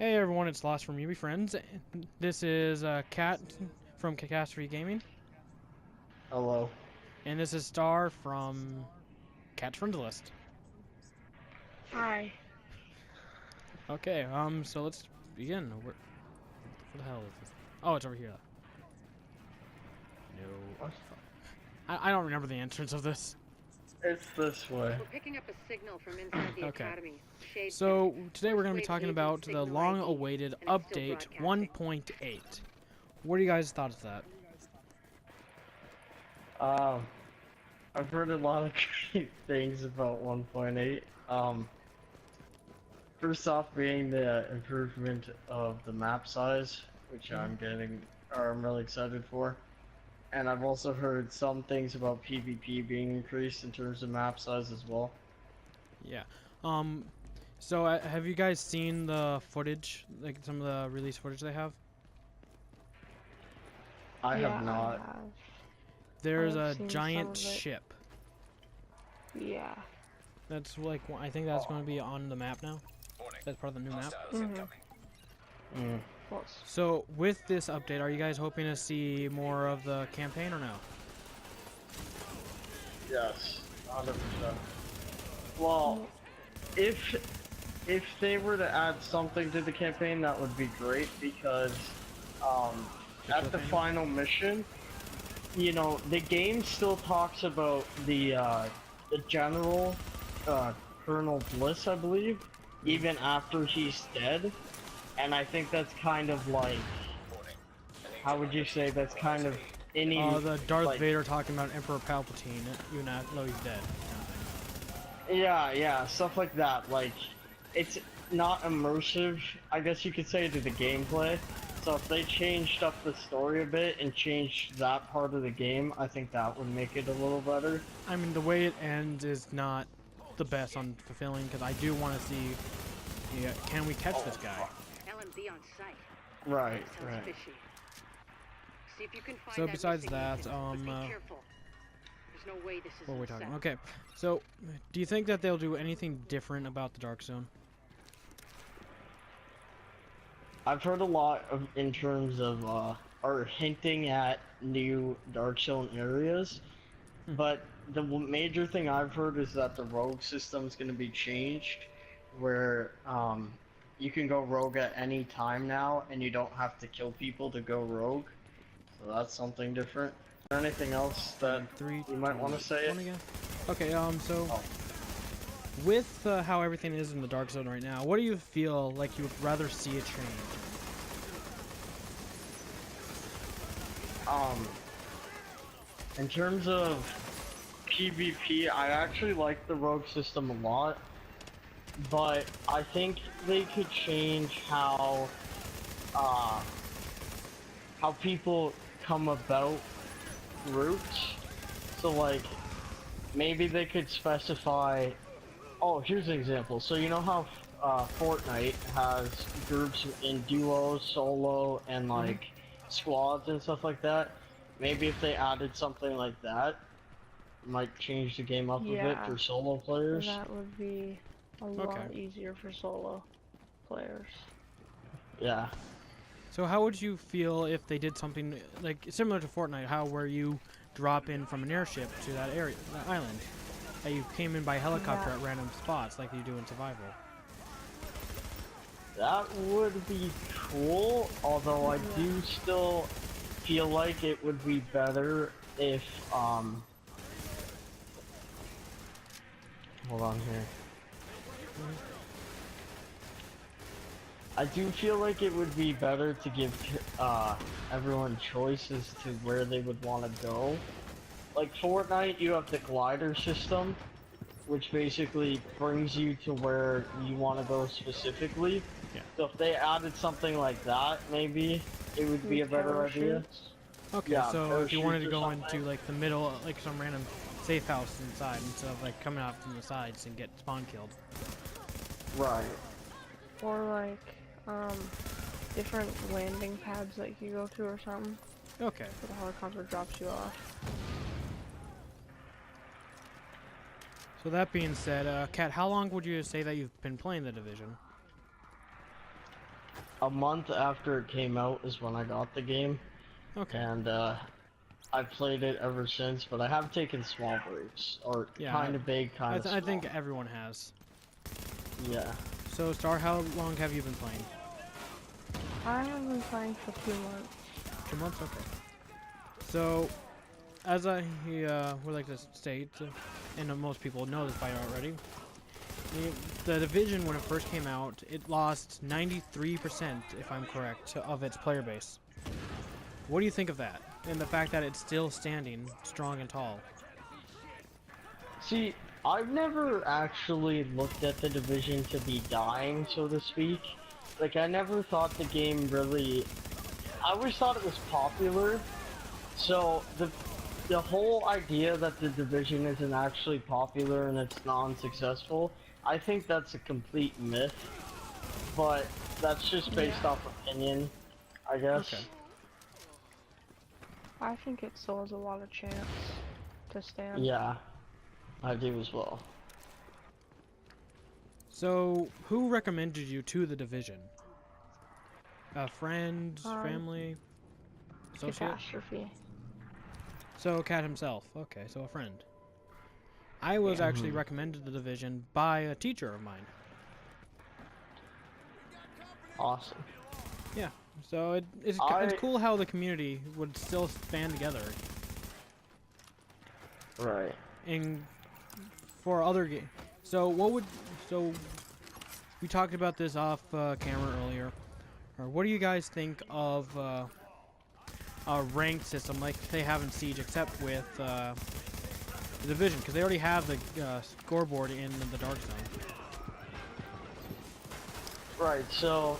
Hey everyone, it's Lost from UB Friends. This is Kat from Catastrophe Gaming, Hello. and this is Star from Cat's Friends List. Hi. Okay, so let's begin. Where the hell is this? Oh, it's over here. No, What? I don't remember the entrance of this. It's this way. We're picking up a signal from inside the Okay, academy. Shade so Tech. today we're going to be First talking wave about agent the signal long-awaited ID, and it's still update broadcasting. 1.8. What do you guys thought of that? Um, I've heard a lot of great things about 1.8. First off being the improvement of the map size, which I'm really excited for. And I've also heard some things about PvP being increased in terms of map size as well. Yeah. Um, so have you guys seen the footage, like some of the release footage they have? I Yeah, have not. I have. There's I've a seen some giant of it. ship. Yeah. That's like I think that's going to be on the map now. That's part of the new map. Mm. Close. So with this update, are you guys hoping to see more of the campaign or no? Yes, 100%. Well, if if they were to add something to the campaign, that would be great because at the cliffhanger? final mission, the game still talks about the general, Colonel Bliss, I believe, even after he's dead, and I think that's kind of like, how would you say, that's kind of any The Darth like, Vader talking about Emperor Palpatine, even though he's dead. yeah, stuff like that. Like, it's not immersive, I guess you could say, to the gameplay. So if they changed up the story a bit and changed that part of the game, I think that would make it a little better. I mean, the way it ends is not the best on fulfilling because I do want to see, yeah, can we catch this guy? LMB on site. Right, Sounds right. fishy. See if you can find So that besides missing that, agent, but be careful. There's no way this is what are we talking? set. Okay, so do you think that they'll do anything different about the Dark Zone? I've heard a lot of in terms of or hinting at new Dark Zone areas, but the major thing I've heard is that the rogue system's going to be changed, where you can go rogue at any time now, and you don't have to kill people to go rogue. So that's something different. Is there anything else that Three, you might want to say? one again. Okay, so Oh. with how everything is in the Dark Zone right now, what do you feel like you would rather see a change? Um, in terms of PvP, I actually like the rogue system a lot, but I think they could change how people come about routes. So like, maybe they could specify. Oh, here's an example. So you know how Fortnite has groups in duo, solo, and like squads and stuff like that. Maybe if they added something like that, it might change the game up a bit Yeah. for solo players. That would be a lot easier for solo players. Yeah. So how would you feel if they did something like similar to Fortnite, where you drop in from an airship to that area, that island, that you came in by helicopter Yeah. at random spots like you do in Survival? That would be cool, although I do still feel like it would be better if, hold on here. I do feel like it would be better to give, everyone choices to where they would want to go. Like Fortnite, you have the glider system, which basically brings you to where you want to go specifically. Yeah. So if they added something like that, maybe it would be a better idea. Parachutes. Okay, Yeah, so if you wanted to parachutes or go something. into like the middle, like some random safe house inside, instead of like coming out from the sides and get spawn killed. Right. Or like, different landing pads that you go to or something. Okay. So the helicopter drops you off. So that being said, Kat, how long would you say that you've been playing the Division? a month after it came out is when I got the game, Okay. and I've played it ever since. But I have taken small breaks, or Yeah, kind of big, kind of small. I think everyone has. Yeah. So, Star, how long have you been playing? I have been playing for 2 months. 2 months? Okay. So, as I would like to state, and most people know this by now already, the Division, when it first came out, it lost 93%, if I'm correct, of its player base. What do you think of that? And the fact that it's still standing strong and tall? See, I've never actually looked at the Division to be dying, so to speak. Like, I never thought the game really... I always thought it was popular, so the whole idea that the Division isn't actually popular and it's non-successful, I think that's a complete myth, but that's just based off opinion, I guess. Okay. I think it still has a lot of chance to stand. Yeah, I do as well. So, who recommended you to the Division? A friend, family, associate? Catastrophe. So, Cat himself. Okay, so a friend. I was actually recommended the Division by a teacher of mine. Awesome. Yeah, so it's cool how the community would still band together Right. and for other games. So we talked about this off camera earlier. Or what do you guys think of a ranked system like they have in Siege, except with the Division, because they already have the scoreboard in the Dark Zone. Right, so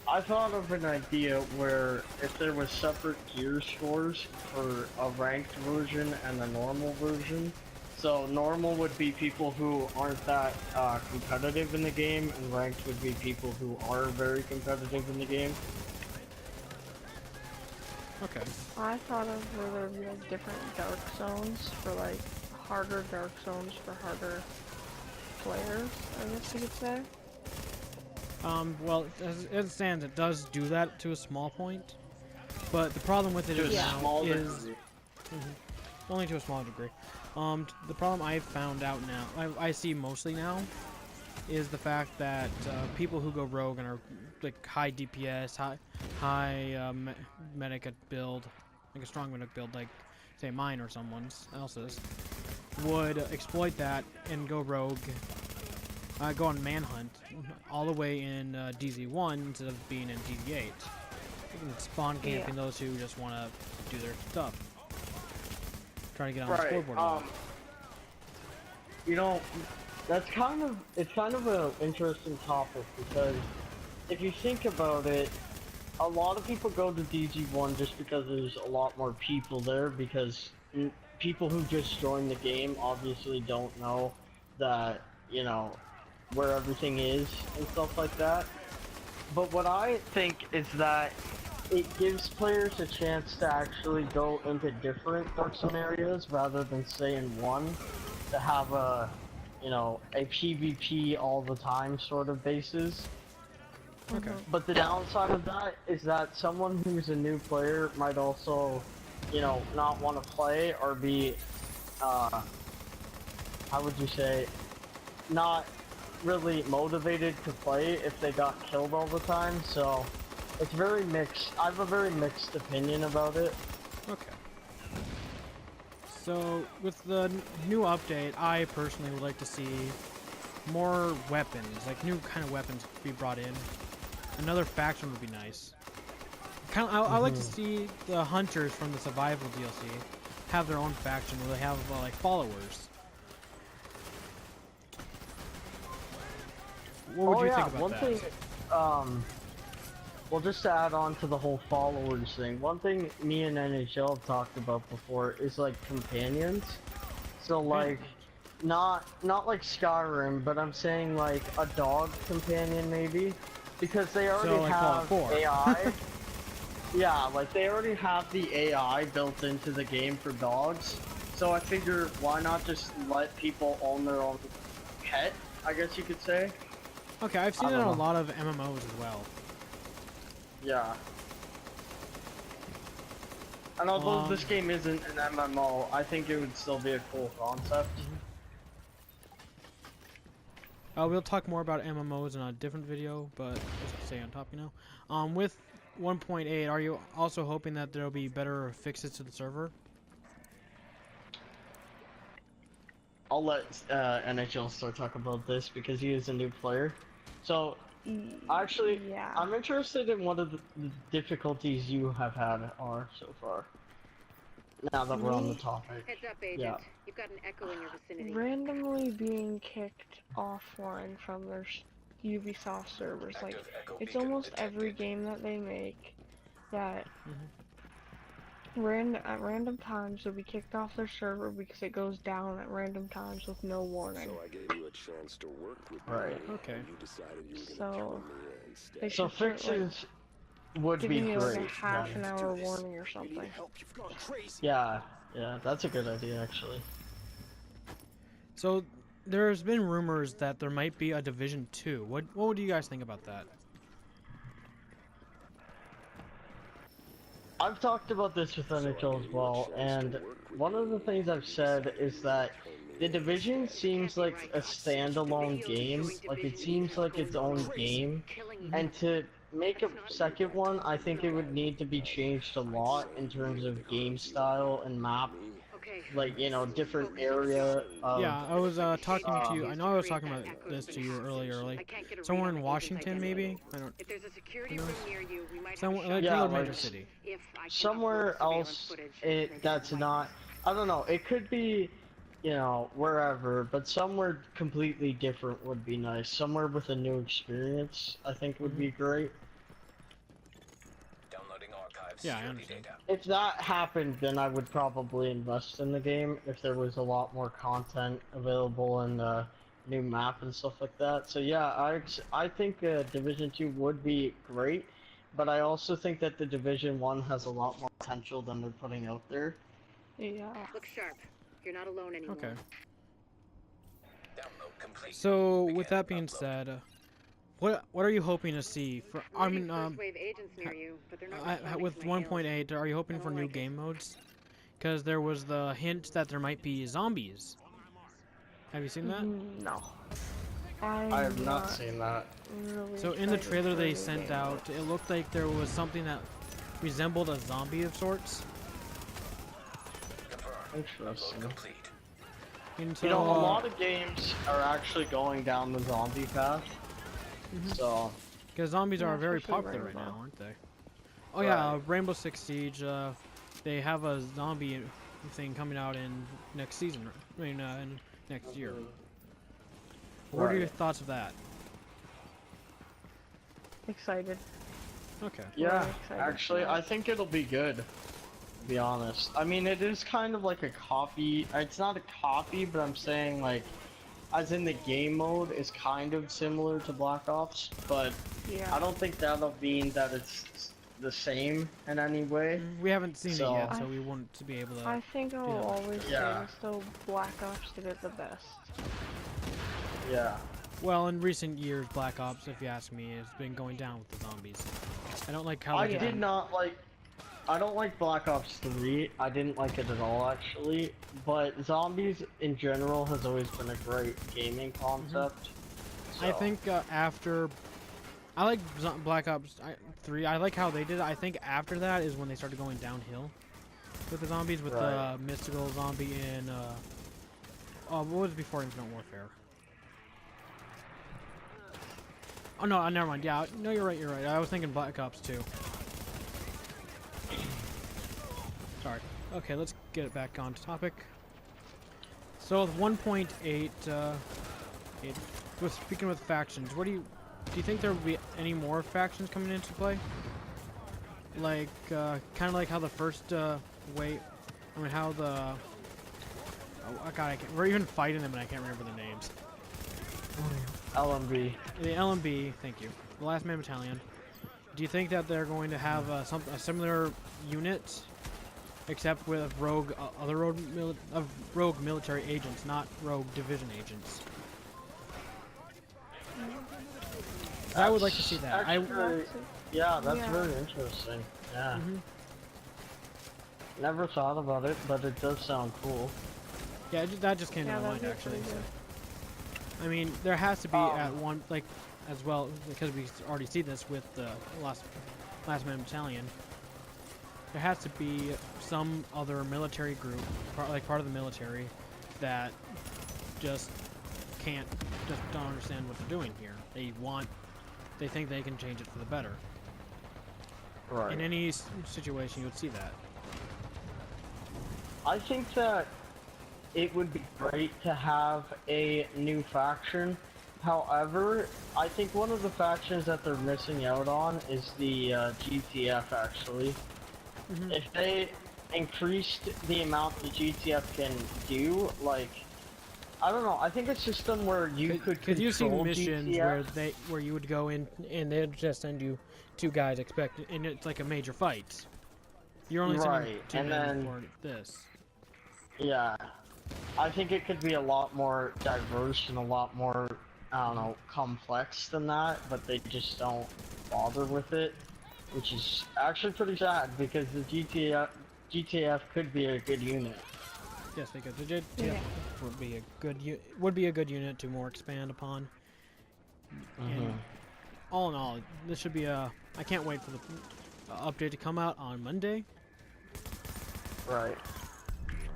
I thought of an idea where if there was separate gear scores for a ranked version and a normal version. So normal would be people who aren't that competitive in the game, and ranked would be people who are very competitive in the game. Okay. I thought of where there'd be like different dark zones for like harder dark zones for harder players, I guess you could say. Well, as it stands, it does do that to a small point, but the problem with it To a is now small is degree. only to a small degree. The problem I've found out now, I see mostly now, is the fact that people who go rogue and are like high DPS, high medic build, like a strong medic build, like say mine or someone else's, would exploit that and go rogue, go on manhunt all the way in DZ1 instead of being in DZ8. You can spawn camping those who just want to do their stuff. Trying to get on the scoreboard. a lot. You know, it's kind of an interesting topic, because if you think about it, a lot of people go to DG1 just because there's a lot more people there, because people who just joined the game obviously don't know that, you know, where everything is and stuff like that. But what I think is that it gives players a chance to actually go into different dark zone areas rather than stay in one, to have a, you know, a PvP all the time sort of basis. Okay. But the downside of that is that someone who's a new player might also, you know, not want to play or be, how would you say, not really motivated to play if they got killed all the time. So it's very mixed. I have a very mixed opinion about it. Okay. So, with the new update, I personally would like to see more weapons, like new kind of weapons be brought in. Another faction would be nice. I like to see the hunters from the survival DLC have their own faction where they have like followers. What would you think about one that? thing, well, just to add on to the whole followers thing, one thing me and NHL have talked about before is like companions. So like, not like Skyrim, but I'm saying like a dog companion maybe, because they already So, like have Fallout 4. AI. Yeah, like they already have the AI built into the game for dogs. So I figure why not just let people own their own pet, I guess you could say. Okay, I've seen I it don't on a know. lot of MMOs as well. Yeah. And although this game isn't an MMO, I think it would still be a cool concept. We'll talk more about MMOs in a different video, but just to stay on top, you know. With 1.8, are you also hoping that there'll be better fixes to the server? I'll let NHL start talking about this because he is a new player. So, actually, Yeah. I'm interested in what of the difficulties you have had are so far. Now that we're on the topic. Heads up, Agent. Yeah. You've got an echo in your vicinity. Randomly being kicked offline from their Ubisoft servers. Like, it's almost every game that they make that at random times you'll be kicked off their server because it goes down at random times with no warning. So I gave you a chance to work with Right. me, Okay. and you decided you were So, gonna kill me instead. They So should start, like, fixes would be giving you like a great. half then. an hour warning or You need something. help, you've gone crazy. Yeah, that's a good idea actually. So, there's been rumors that there might be a Division 2. What would you guys think about that? I've talked about this with NHL as well, and one of the things I've said is that the Division seems like a standalone game, like it seems like its own game, and to make a second one, I think it would need to be changed a lot in terms of game style and map, Okay. like, you know, different area of... Yeah, I was talking to you. I know I was talking about this to you earlier, like somewhere in Washington, maybe. I don't. If there's a security room near you, we might Somewhere have a like Yeah, real like major city. if I can somewhere upload surveillance else footage, then that's might- not, I don't know, it could be, you know, wherever, but somewhere completely different would be nice. Somewhere with a new experience, I think would be great. Downloading archives. Yeah, I security understand. data. If that happened, then I would probably invest in the game if there was a lot more content available and new map and stuff like that. So yeah, I think Division 2 would be great, but I also think that the Division 1 has a lot more potential than they're putting out there. Yeah. Look sharp. You're not alone anymore. Okay. Download complete. So, Begin with that being upload. said, what are you hoping to see for? I Maybe mean, first wave agents near you, but they're not responding with to my hails. 1.8, are you hoping I for don't new like it. game modes? Because there was the hint that there might be zombies. Have you seen that? No. I have not seen that. Really So in the excited trailer for they a new sent game. out, it looked like there was something that resembled a zombie of sorts. Confirmed. Interesting. Upload complete. And so, You know, a lot of games are actually going down the zombie path. So, because zombies are Yeah, very especially popular right Rainbow. now, aren't they? Oh yeah, Right. Rainbow Six Siege. They have a zombie thing coming out in next season. I mean, in next year. What are Right. your thoughts of that? Excited. Okay. yeah, excited for actually, that. I think it'll be good. To be honest. I mean, it is kind of like a copy. It's not a copy, but I'm saying, like, as in the game mode is kind of similar to Black Ops, but Yeah. I don't think that'll mean that it's the same in any way. We haven't seen So- it yet, so I- we won't to be able to. I think I'll Yeah. always Yeah. say still Black Ops did it the best. Yeah. Well, in recent years, Black Ops, if you ask me, has been going down with the zombies. I don't like how I they did not like. I don't like Black Ops 3. I didn't like it at all, actually. But zombies in general has always been a great gaming concept. I so- think after, I like Black Ops 3. I like how they did it. I think after that is when they started going downhill with the zombies, with Right. the mystical zombie in. What was before Infinite Warfare? Oh no, never mind. Yeah, no, you're right. You're right. I was thinking Black Ops 2. Sorry. Okay, let's get it back on topic. So with 1.8, speaking with factions, do you think there will be any more factions coming into play? Like, kind of like how the first how the, oh god, we're even fighting them and I can't remember the names. LMB. The LMB, thank you. The Last Man Battalion. Do you think that they're going to have a similar unit, except with rogue military agents, not rogue division agents? I would like to see that. Actually, yeah, that's Yeah. very interesting. Yeah. Mhm. Never thought about it, but it does sound cool. Yeah, that just came to Yeah, my that'd mind be actually. pretty So. good. I mean, there has to be Um, at one like as well because we already see this with the last man battalion. There has to be some other military group, like part of the military, that just don't understand what they're doing here. They think they can change it for the better. Right. In any situation, you would see that. I think that it would be great to have a new faction. However, I think one of the factions that they're missing out on is the GTF, actually. Mhm. If they increased the amount the GTF can do, like, I don't know, I think a system where you could Could you see control missions GTF, where you would go in and they'd just send you 2 guys and it's like a major fight. You're only sending Right, 2 and men then- for this. yeah. I think it could be a lot more diverse and a lot more, I don't know, complex than that, but they just don't bother with it, which is actually pretty sad because the GTF could be a good unit. Yes, because the JTF Yeah. would be a good unit to more expand upon. And all in all, this should be a. I can't wait for the update to come out on Monday. Right.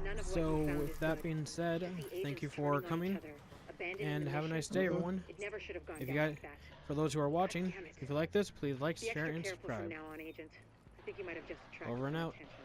None of what So you found with is that good. being said, Just the thank you agents for turning on each coming. other, abandoning And the have a mission. nice day, everyone. It never should have gone If you down got- like that. For those who are watching, Damn it. if you like this, please like, Be share, extra and careful from subscribe. now on, Agent. I think you might have just attracted Over and some out. attention.